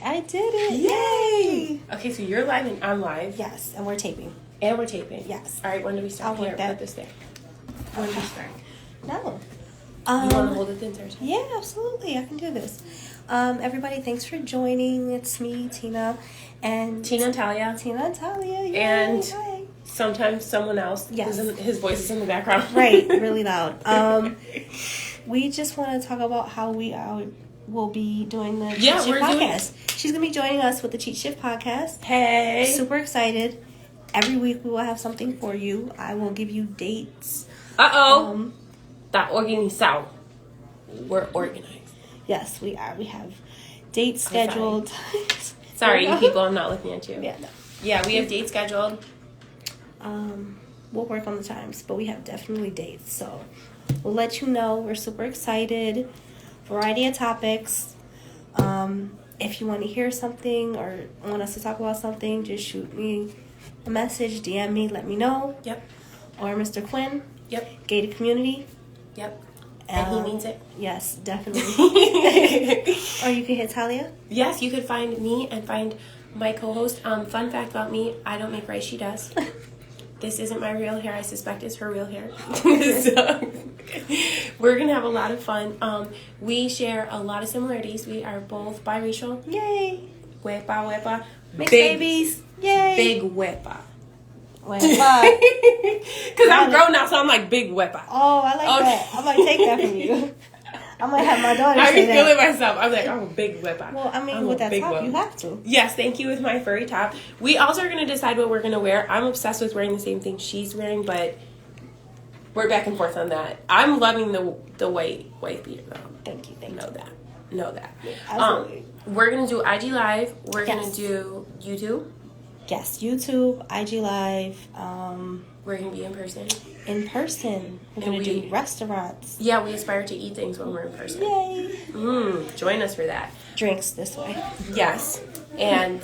I did it. Yay! Okay, so you're live and I'm live. Yes, and we're taping. Yes. All right, when do we start? I'll work that. Put this there. When do we start? No. You want to hold it the entire time? Yeah, absolutely. I can do this. Everybody, thanks for joining. It's me, Tina. And Tina and Talia. Yay. And Hi. sometimes someone else. Yes. His voice is in the background. Right, really loud. We just want to talk about how we will be doing the Cheat Shift podcast. She's going to be joining us with the Cheat Shift podcast. Hey. Super excited. Every week we will have something for you. I will give you dates. That organizado. We're organized. Yes, we are. We have dates scheduled. Sorry, you people. I'm not looking at you. Yeah, no. Yeah, we have dates scheduled. We'll work on the times, but we have definitely dates. So we'll let you know. We're super excited. Variety of topics. If you want to hear something or want us to talk about something, just shoot me a message, DM me, let me know. Yep. Or Mr. Quinn. Yep. Gated Community. Yep. And he means it. Yes, definitely. Or you can hit Talia. Yes, you could find me and find my co-host. Fun fact about me, I don't make rice, she does. This isn't my real hair. I suspect it's her real hair. So, we're going to have a lot of fun. We share a lot of similarities. We are both biracial. Yay. Wepa. Mixed babies. Yay. Big wepa. Wepa. Because I'm grown now, so I'm like big wepa. Oh, I like that. I might take that from you. I might have my daughter I say can that. feel it myself. I'm like, I'm a big wepa. Well, I mean, with that top, you have to. Yes, thank you with my furry top. We also are going to decide what we're going to wear. I'm obsessed with wearing the same thing she's wearing, but we're back and forth on that. I'm loving the white beater, though. Thank you. Know that. Yeah, absolutely. We're going to do IG Live. We're going Yes. to do YouTube. Yes, YouTube, IG Live, We're going to be in person. We're going to do restaurants. Yeah, we aspire to eat things when we're in person. Yay. Join us for that. Drinks this way. Yes. And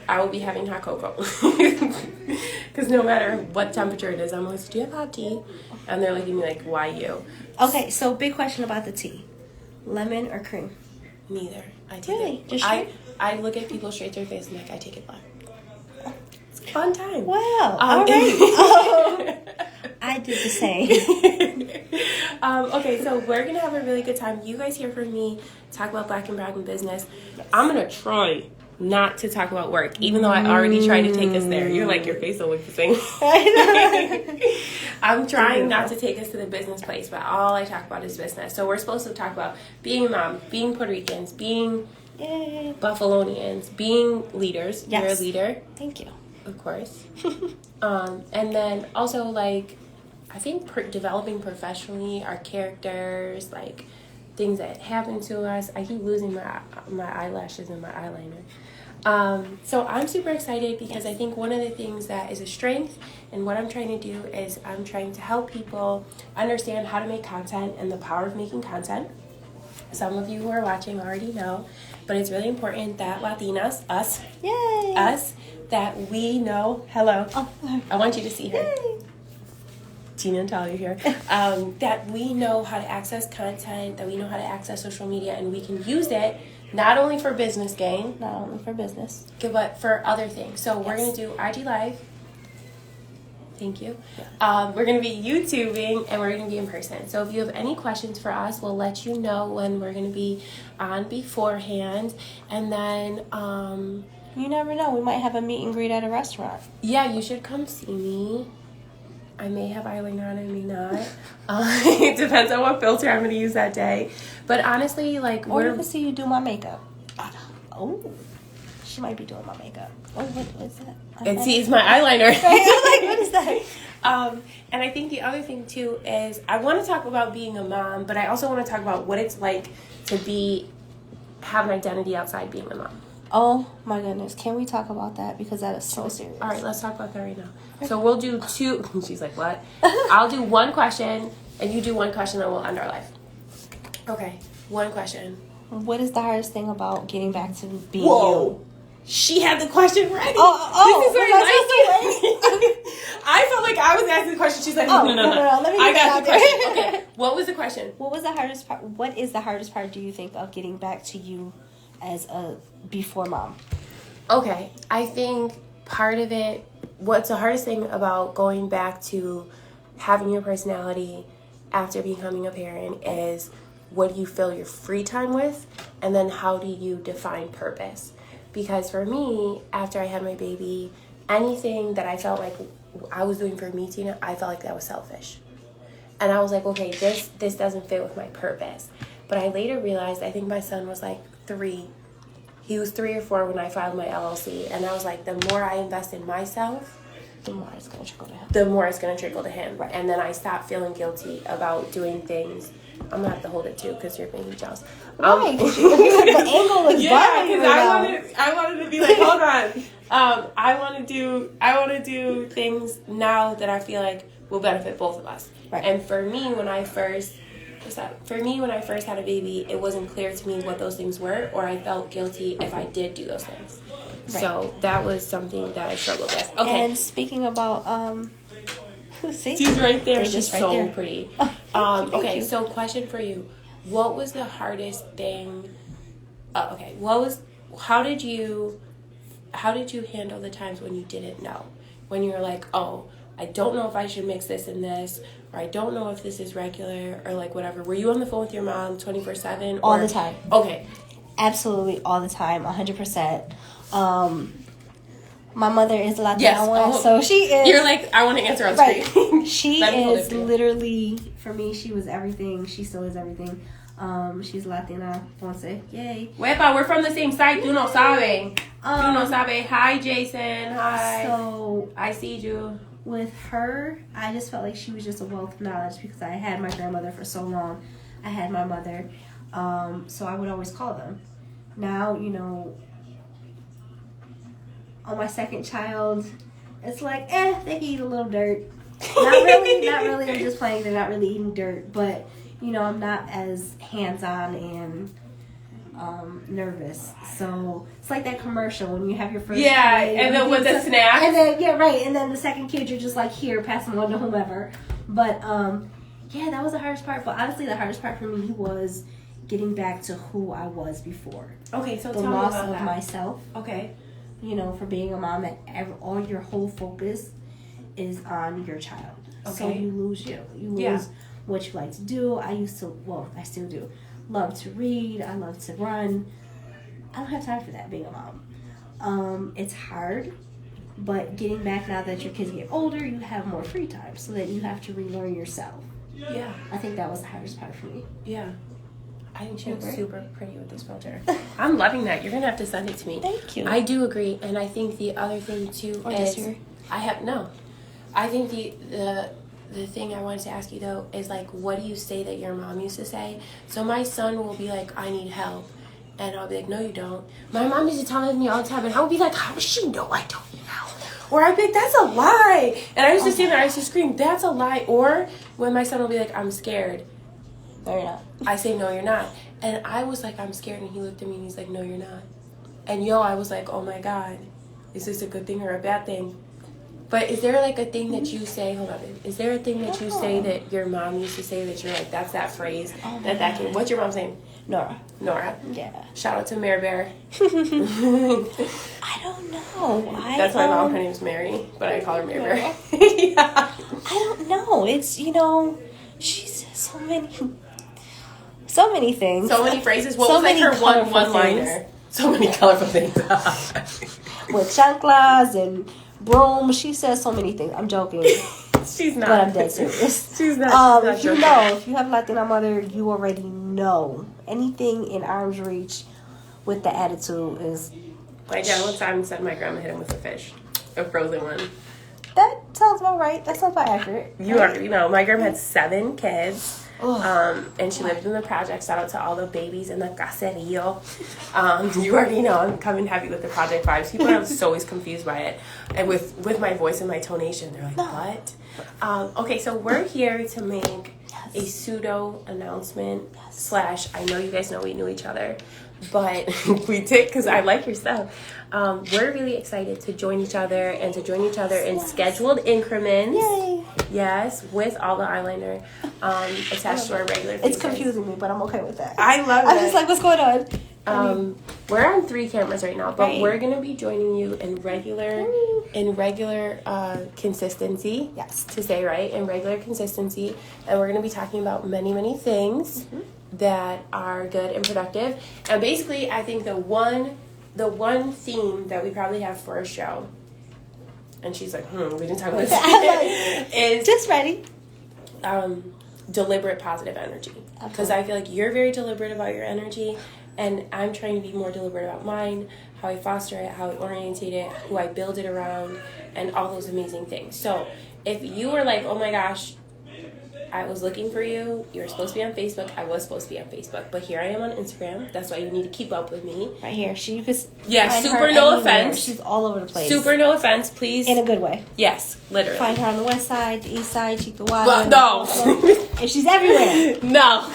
I will be having hot cocoa. Because no matter what temperature it is, I'm always, do you have hot tea? And they're looking at me like, why you? Okay, so big question about the tea. Lemon or cream? Neither. I take Really? it. Just straight? I look at people straight to their face and like, I take it black. It's a fun time. Wow. All right. I did the same. Okay, so we're going to have a really good time. You guys hear from me, talk about Black and Brown in business. Yes. I'm going to try not to talk about work, even though I already tried to take us there. You're like, your face will look the same. I'm trying not to take us to the business place, but all I talk about is business. So we're supposed to talk about being a mom, being Puerto Ricans, being Buffalonians, being leaders. Yes. You're a leader. Thank you. Of course. And then also, like, I think developing professionally, our characters, like, things that happen to us. I keep losing my eyelashes and my eyeliner. So I'm super excited because I think one of the things that is a strength and what I'm trying to do is I'm trying to help people understand how to make content and the power of making content. Some of you who are watching already know, but it's really important that Latinas, us, that we know, hello, I want you to see her. Yay. Tina and Talia here, that we know how to access content, that we know how to access social media, and we can use it not only for business gain, but for other things. So we're going to do IG Live. Thank you. Yeah. We're going to be YouTubing, and we're going to be in person. So if you have any questions for us, we'll let you know when we're going to be on beforehand. And then you never know. We might have a meet and greet at a restaurant. Yeah, you should come see me. I may have eyeliner on, I may not. It depends on what filter I'm going to use that day. But honestly, like, or you can see you do my makeup. Oh, she might be doing my makeup. Oh, what is that? And see, it's my eyeliner. I'm like, what is that? And I think the other thing too is I want to talk about being a mom, but I also want to talk about what it's like to have an identity outside being a mom. Oh my goodness. Can we talk about that? Because that is so serious. All right, let's talk about that right now. So we'll do two. She's like, what? I'll do one question and you do one question, then we'll end our life. Okay, one question. What is the hardest thing about getting back to being you? She had the question ready. Oh, this is very like I felt like I was asking the question. She's like, no. Let me I got the question. Okay, what was the question? What was the hardest part? What is the hardest part, do you think, of getting back to you as a before mom? Okay, I think part of it, what's the hardest thing about going back to having your personality after becoming a parent is what do you fill your free time with, and then how do you define purpose? Because for me, after I had my baby, anything that I felt like I was doing for me, Tina, I felt like that was selfish. And I was like, okay, this doesn't fit with my purpose. But I later realized, I think my son was like 3. He was 3 or 4 when I filed my LLC. And I was like, the more I invest in myself, The more it's going to trickle to him. the more it's going to trickle to him. Right. And then I stopped feeling guilty about doing things. I'm going to have to hold it too because you're making me jealous. Right, the angle is Yeah, bothering because you I wanted to be like, hold on. I want to do things now that I feel like will benefit both of us. Right. And for me, when I first had a baby, it wasn't clear to me what those things were, or I felt guilty if I did do those things. Right. So that was something that I struggled with. Okay. And speaking about see, she's right there. They're She's just right so there. pretty. Okay, Okay, so question for you: what was the hardest thing? How did you handle the times when you didn't know? When you were like, oh, I don't know if I should mix this and this, or I don't know if this is regular, or like whatever. Were you on the phone with your mom 24/7? All the time. Okay. Absolutely all the time, 100%. My mother is Latina, Yes. so she is. You're like, I want to answer on right. screen. She Let me hold it is for you. literally, for me, she was everything. She still is everything. She's Latina, Ponce. Yay. Wepa, we're from the same site. Tú no sabe. Tú no sabe. Hi, Jason. Hi. So I see you. with her, I just felt like she was just a wealth of knowledge because I had my grandmother for so long. I had my mother, so I would always call them. Now, on my second child, it's like, they can eat a little dirt. Not really. I'm just playing. They're not really eating dirt, but I'm not as hands-on and nervous. So it's like that commercial when you have your first kid, and then with the snacks. and then right, and then the second kid you're just like, here, pass them on to whomever. But that was the hardest part. But honestly, the hardest part for me was getting back to who I was before. Okay, so The tell me loss about of that. myself. Okay. For being a mom, that all your whole focus is on your child. Okay. So you lose you. You lose what you like to do. I still do. Love to read. I love to run. I don't have time for that being a mom. It's hard, but getting back now that your kids get older, you have more free time, so that you have to relearn yourself. Yeah. I think that was the hardest part for me. Yeah. I think she looks Right. super pretty with this filter. I'm loving that. You're going to have to send it to me. Thank you. I do agree. And I think the other thing, too, Or is... disagree. I think the thing I wanted to ask you, though, is, like, what do you say that your mom used to say? So my son will be like, I need help. And I'll be like, no, you don't. My mom used to tell me all the time. And I would be like, how does she know I don't need help? Or I'd be like, that's a lie. And I used to stand there, I used to scream, that's a lie. Or when my son will be like, I'm scared. No, you're not. I say, no, you're not. And I was like, I'm scared. And he looked at me and he's like, no, you're not. And I was like, oh my God, is this a good thing or a bad thing? But is there like a thing that you say, hold on, is there a thing that you say that your mom used to say that you're like, that's that phrase, that can, what's your mom's name? Nora. Yeah. Shout out to Mare Bear. I don't know. That's my mom, her name's Mary, but I call her Mare Bear. I don't know. It's, she says so many things. So many phrases. What So was like many her colorful one-liner? things. So many colorful things. With chanclas and brooms, she says so many things. I'm joking, She's not. but I'm dead serious. She's not. If you have a Latina mother, you already know. Anything in arm's reach with the attitude is... My dad one time said my grandma hit him with a fish. A frozen one. That sounds about right. That sounds about accurate. You already know. My grandma had 7 kids. Oh. And she lived in the project. Shout out to all the babies in the caserio. You already know I'm coming heavy with the project vibes. People are so always confused by it. And with my voice and my tonation, they're like, what? Okay, so we're here to make a pseudo announcement / I know you guys know we knew each other, but we did because I like your stuff. We're really excited to join each other and to join each other in scheduled increments. Yay. Yes, with all the eyeliner attached to our regular faces. It's confusing me, but I'm okay with that. I love I'm it. just like, what's going on? We're on 3 cameras right now, but Right. we're gonna be joining you in regular consistency. Yes. To say right, in regular consistency, and we're gonna be talking about many things that are good and productive. And basically, I think the one theme that we probably have for a show, and she's like, we didn't talk about this, is Just ready. Deliberate positive energy. Because I feel like you're very deliberate about your energy, and I'm trying to be more deliberate about mine, how I foster it, how I orientate it, who I build it around, and all those amazing things. So if you were like, oh my gosh, I was looking for you, you were supposed to be on Facebook, I was supposed to be on Facebook, but here I am on Instagram. That's why you need to keep up with me. Right here. You could Yeah, find super her no anywhere. offense. She's all over the place. Super no offense, please. In a good way. Yes, literally. Find her on the west side, the east side, Cheektowaga. Well, no. And she's everywhere. No.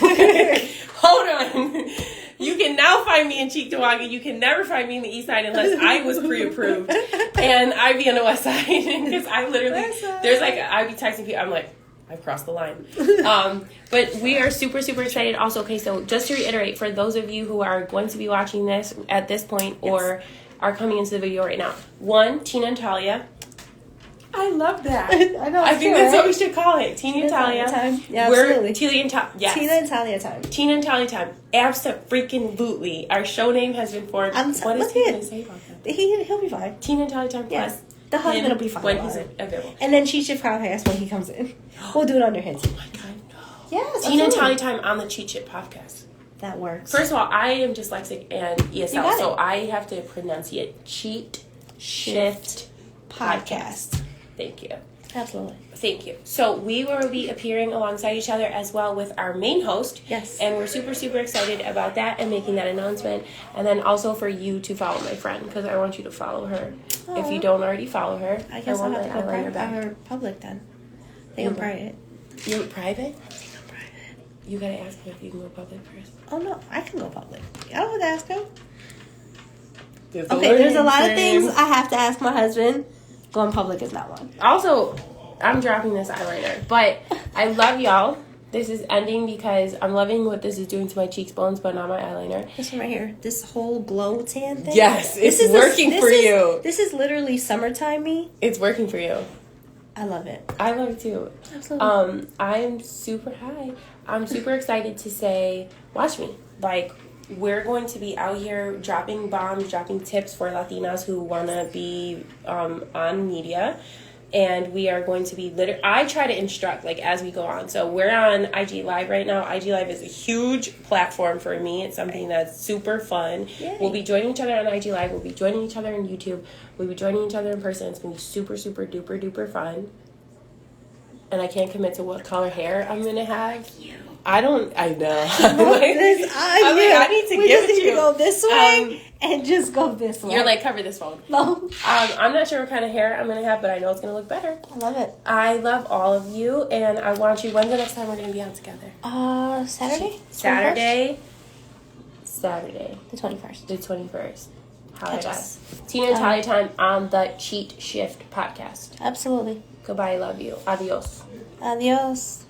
Hold on. You can now find me in Cheektowaga. You can never find me in the east side unless I was pre-approved. And I be on the west side. Because I literally, there's like, I be texting people, I'm like, I've crossed the line. But we are super excited. Also, okay, so just to reiterate, for those of you who are going to be watching this at this point or are coming into the video right now. 1, Tina and Talia. I love that. I know. I think that's what we should call it. Tina and Talia. Time. Yeah, We're absolutely. Tina and Talia. Yes. Tina and Talia time. Tina and Talia time. Absolutely. Our show name has been formed. What is he going to say about that? He'll be fine. Tina and Talia time. Yes. Plus The husband him will be fine. when about he's it. available. And then she should podcast when he comes in. We'll do it under his. Oh my God, no. Yes. Tina and absolutely. Talia time on the Cheat Shit podcast. That works. First of all, I am dyslexic and You ESL, got so it. I have to pronunciate Cheat Shift podcast. Thank you. Absolutely. Thank you. So we will be appearing alongside each other as well with our main host. Yes. And we're super excited about that and making that announcement. And then also for you to follow my friend, because I want you to follow her. If you don't already follow her, I guess I'll have to go eyeliner back. or public then. I think I'm private. You're private? I think I'm private. You gotta ask him if you can go public first. Oh no, I can go public. I don't have to ask him. There's Okay, there's a lot of things I have to ask my husband. Going public is not one. Also, I'm dropping this eyeliner, but I love y'all. This is ending because I'm loving what this is doing to my cheekbones, but not my eyeliner. This one right here, this whole glow tan thing. Yes, it's working for you. This is literally summertime me. It's working for you. I love it. I love it too. Absolutely. I'm super high. I'm super excited to say, watch me. Like, we're going to be out here dropping bombs, dropping tips for Latinas who want to be on media. And we are going to be I try to instruct like as we go on. So we're on IG Live right now. IG Live is a huge platform for me. It's something that's super fun. Yay. We'll be joining each other on IG Live. We'll be joining each other on YouTube. We'll be joining each other in person. It's going to be super duper fun. And I can't commit to what color hair I'm going to have. I know. I need to we give just it need you. to go this way and just go this way. You're like, cover this phone. No. I'm not sure what kind of hair I'm going to have, but I know it's going to look better. I love it. I love all of you, and I want you. When's the next time we're going to be out together? Saturday? Saturday. The 21st. The 21st. How Catch I us. Tina and Talia time on the Cheat Shift podcast. Absolutely. Goodbye. Love you. Adios. Adios.